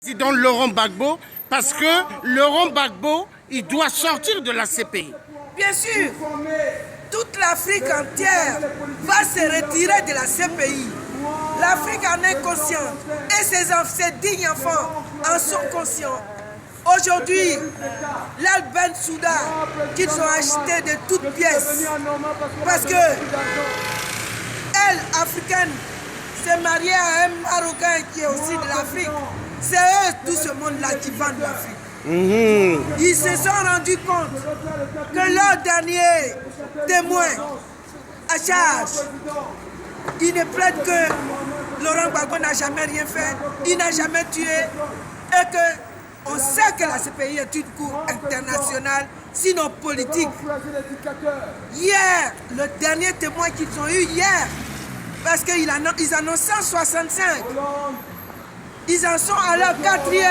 Président Laurent Gbagbo, parce que Laurent Gbagbo, il doit sortir de la CPI. Bien sûr, toute l'Afrique entière va se retirer de la CPI. L'Afrique en est consciente et ses dignes enfants en sont conscients. Aujourd'hui, l'Al Ben Souda, qu'ils ont acheté de toutes pièces, parce que elle, africaine, s'est mariée à un Marocain qui est aussi de l'Afrique. C'est eux, tout ce monde-là, qui vendent l'Afrique. Ils se sont rendus compte que leur dernier témoin à charge, il ne plaide que Laurent Gbagbo n'a jamais rien fait, il n'a jamais tué, et que on sait que la CPI est une cour internationale, sinon politique. Hier, le dernier témoin qu'ils ont eu hier, parce qu'ils en ont 165, ils en sont à leur 4e.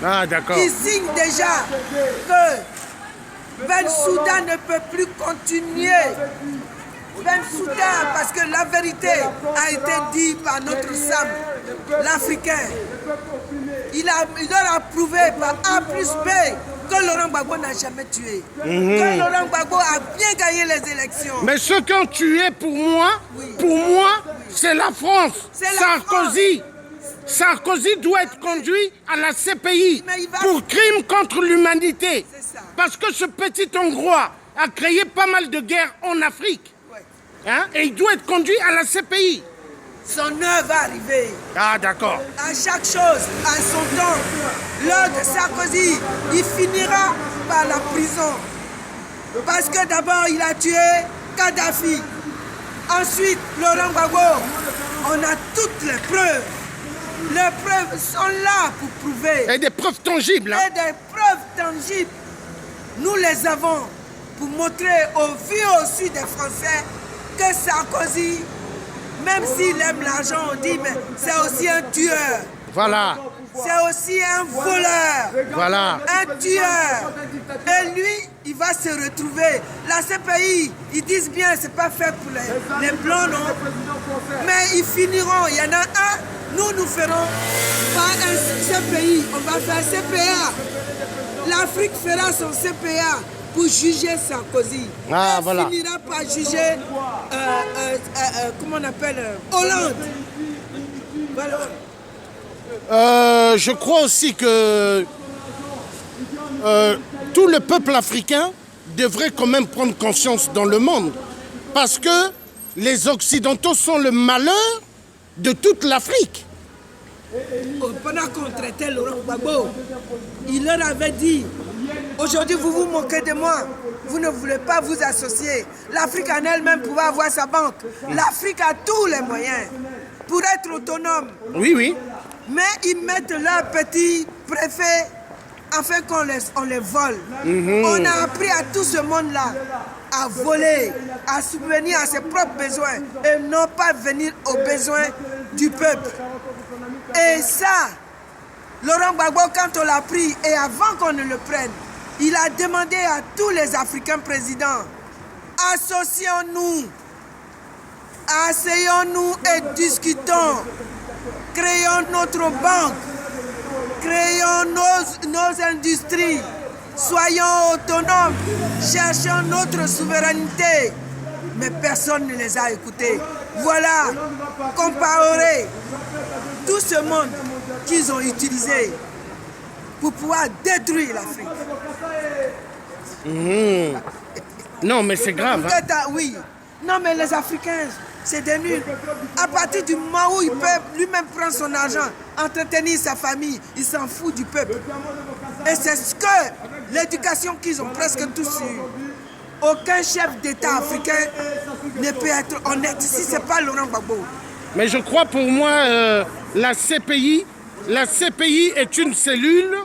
Ah, d'accord. Ils signent déjà que Ben Souda ne peut plus continuer. Ben Souda, parce que la vérité a été dite par notre Sam, l'Africain. Il leur a prouvé par A plus B que Laurent Gbagbo n'a jamais tué. Que Laurent Gbagbo a bien gagné les élections. Mais ceux qui ont tué, pour moi, c'est la France. Sarkozy. Sarkozy doit être conduit à la CPI pour crime contre l'humanité. Parce que ce petit Hongrois a créé pas mal de guerres en Afrique. Hein? Et il doit être conduit à la CPI. Son heure va arriver. Ah, d'accord. À chaque chose, à son temps. L'heure de Sarkozy, il finira par la prison. Parce que d'abord, il a tué Kadhafi. Ensuite, Laurent Gbagbo. On a toutes les preuves. Les preuves sont là pour prouver. Et des preuves tangibles. Hein? Et des preuves tangibles. Nous les avons pour montrer au vu et au su des Français que Sarkozy, même s'il aime l'argent, on dit, mais c'est aussi un tueur. Voilà. C'est aussi un voleur. Voilà. Un tueur. Et lui, il va se retrouver. La CPI, ils disent bien, c'est pas fait pour les Blancs, non. Mais ils finiront. Il y en a un. Nous ferons pas un CPI. On va faire CPA. L'Afrique fera son CPA pour juger Sarkozy. Ah, elle voilà. finira par juger, comment on appelle, Hollande. Voilà. Je crois aussi que tout le peuple africain devrait quand même prendre conscience dans le monde. Parce que les Occidentaux sont le malheur de toute l'Afrique. Pendant qu'on traitait Laurent Gbagbo, il leur avait dit, aujourd'hui vous vous moquez de moi, vous ne voulez pas vous associer. L'Afrique en elle-même pouvait avoir sa banque. L'Afrique a tous les moyens pour être autonome. Oui, oui. Mais ils mettent leurs petits préfets afin qu'on les vole. On a appris à tout ce monde-là à voler, à subvenir à ses propres besoins et non pas venir aux besoins du peuple. Et ça, Laurent Gbagbo, quand on l'a pris et avant qu'on ne le prenne, il a demandé à tous les Africains présidents, associons-nous, asseyons-nous et discutons. Créons notre banque, créons nos industries, soyons autonomes, cherchons notre souveraineté. Mais personne ne les a écoutés. Voilà, comparer tout ce monde qu'ils ont utilisé pour pouvoir détruire l'Afrique. Non, mais c'est grave. Hein? Oui. Non, mais les Africains, c'est des nuls. À partir du moment où il peut lui-même prendre son argent, entretenir sa famille, il s'en fout du peuple. Et c'est ce que l'éducation qu'ils ont presque tous eu. Aucun chef d'État africain ne peut être honnête si ce n'est pas Laurent Gbagbo. Mais je crois pour moi, la CPI est une cellule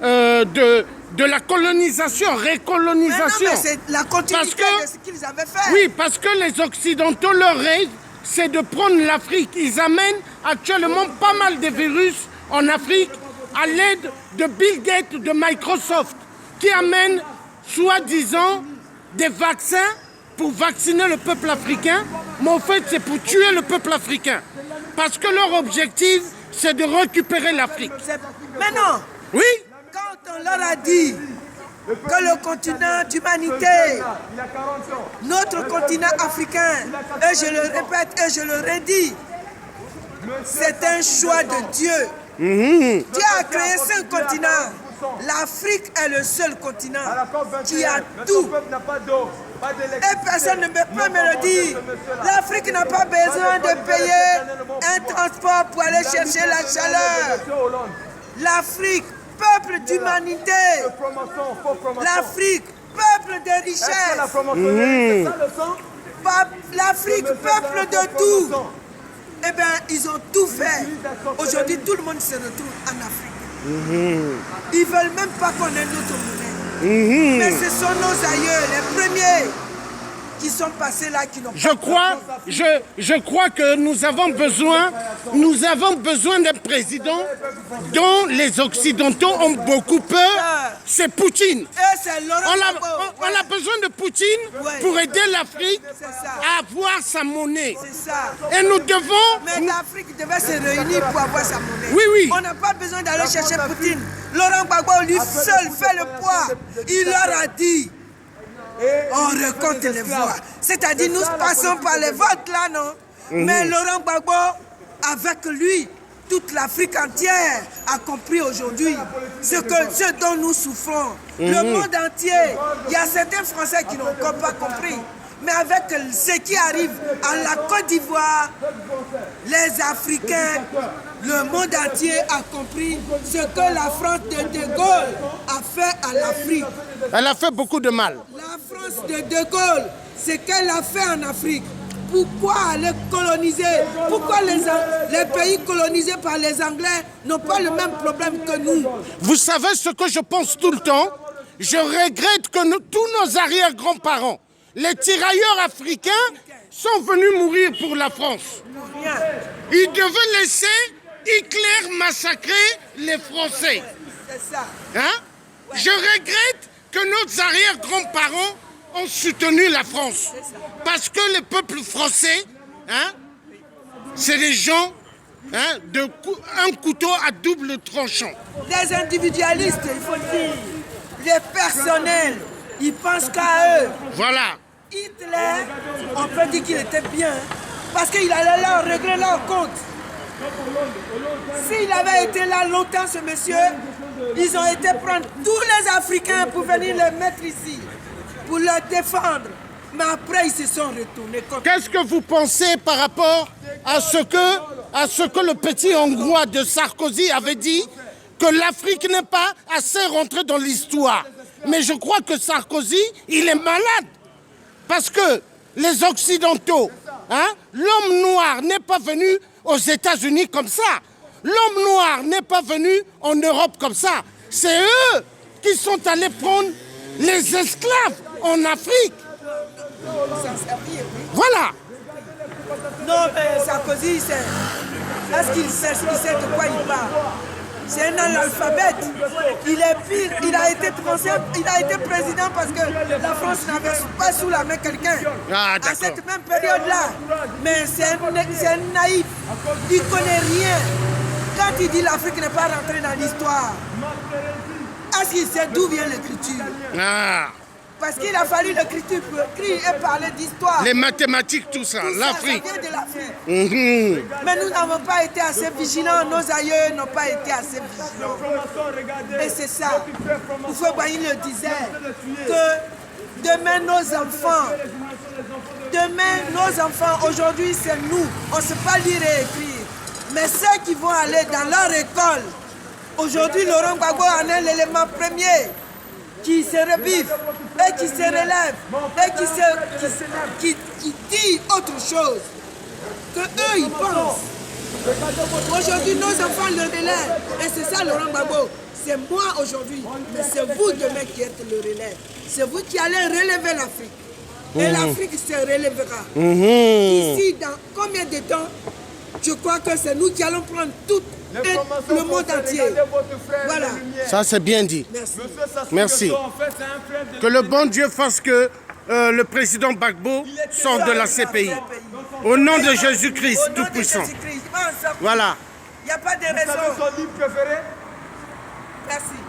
de la colonisation, récolonisation. Mais non, mais c'est la continuité de ce qu'ils avaient fait. Oui, parce que les Occidentaux, leur rêve, c'est de prendre l'Afrique. Ils amènent actuellement pas mal de virus en Afrique à l'aide de Bill Gates, de Microsoft, qui amènent, soi-disant, des vaccins pour vacciner le peuple africain. Mais en fait, c'est pour tuer le peuple africain. Parce que leur objectif, c'est de récupérer l'Afrique. Mais non. Oui. Quand on leur a dit que le continent d'humanité, notre continent africain, et je le répète et je le redis, c'est un choix de Dieu. Dieu a créé ce continent. L'Afrique est le seul continent qui a tout. Et personne ne peut me le dire. L'Afrique n'a pas besoin de payer un transport pour aller chercher la chaleur. L'Afrique, peuple d'humanité. L'Afrique, peuple de richesse. L'Afrique, peuple de tout. Eh bien, ils ont tout fait. Aujourd'hui, tout le monde se retrouve en Afrique. Ils ne veulent même pas qu'on ait notre monnaie. Mais ce sont nos aïeux, les premiers, qui sont passés là, qui n'ont pas... Je crois que nous avons besoin d'un président dont les Occidentaux ont beaucoup peur. C'est Poutine. On a besoin de Poutine pour aider l'Afrique à avoir sa monnaie. C'est ça. Et nous devons... Mais l'Afrique devait se réunir pour avoir sa monnaie. Oui, oui. On n'a pas besoin d'aller chercher Poutine. Laurent Gbagbo, lui seul, fait le poids. Il leur a dit... On récolte les voix. C'est-à-dire, nous passons par les votes là, non? Mais Laurent Gbagbo, avec lui, toute l'Afrique entière a compris aujourd'hui ce dont nous souffrons. Le monde entier, il y a certains Français qui n'ont encore pas compris. Mais avec ce qui arrive à la Côte d'Ivoire, les Africains, le monde entier a compris ce que la France de Gaulle a fait à l'Afrique. Elle a fait beaucoup de mal. La France de Gaulle, ce qu'elle a fait en Afrique. Pourquoi aller coloniser? Pourquoi les pays colonisés par les Anglais n'ont pas le même problème que nous? Vous savez ce que je pense tout le temps? Je regrette que tous nos arrière-grands-parents, les tirailleurs africains, sont venus mourir pour la France. Ils devaient laisser Hitler massacrer les Français. C'est ça. Hein? Je regrette que nos arrière-grands-parents ont soutenu la France. Parce que le peuple français, hein, c'est des gens, hein, un couteau à double tranchant. Les individualistes, il faut le dire, les personnels, ils pensent qu'à eux. Voilà. Hitler, on peut dire qu'il était bien, parce qu'il allait là, régler leur compte. S'il avait été là longtemps, ce monsieur, ils ont été prendre tous les Africains pour venir les mettre ici, pour les défendre. Mais après, ils se sont retournés contre... Qu'est-ce que vous pensez par rapport à ce que le petit Hongrois de Sarkozy avait dit, que l'Afrique n'est pas assez rentrée dans l'histoire? Mais je crois que Sarkozy, il est malade. Parce que les Occidentaux, hein, l'homme noir n'est pas venu aux États-Unis comme ça. L'homme noir n'est pas venu en Europe comme ça. C'est eux qui sont allés prendre les esclaves en Afrique. Voilà. Non, mais Sarkozy, est-ce qu'il sait de quoi il parle? C'est un analphabète. Il est pire. Il a été président parce que la France n'avait pas sous la main quelqu'un. Ah, à cette même période-là. Mais c'est un naïf. Il ne connaît rien. Quand il dit l'Afrique n'est pas rentrée dans l'histoire, est-ce qu'il sait d'où vient l'écriture? Parce qu'il a fallu l'écriture pour écrire et parler d'histoire. Les mathématiques, tout ça, l'Afrique. Ça vient de l'Afrique. Mais nous n'avons pas été assez vigilants, nos aïeux n'ont pas été assez vigilants. Et c'est ça. Houphouët-Boigny le disait, que demain nos enfants, aujourd'hui c'est nous, on ne sait pas lire et écrire. Mais ceux qui vont aller dans leur école, aujourd'hui Laurent Gbagbo en est l'élément premier. Qui se rebiffe et qui se relève et qui dit autre chose que eux ils pensent. Aujourd'hui nos enfants le relèvent et c'est ça Laurent Gbagbo. C'est moi aujourd'hui, mais c'est vous demain qui êtes le relais. C'est vous qui allez relever l'Afrique. Et l'Afrique se relèvera. Ici, dans combien de temps, je crois que c'est nous qui allons prendre tout le monde entier. Voilà. Ça, c'est bien dit. Merci. Merci. Que le bon Dieu fasse que le président Gbagbo sorte de la CPI. Au nom de Jésus-Christ Tout-Puissant. Voilà. Il y a pas de Vous savez raison. son livre préféré? Merci.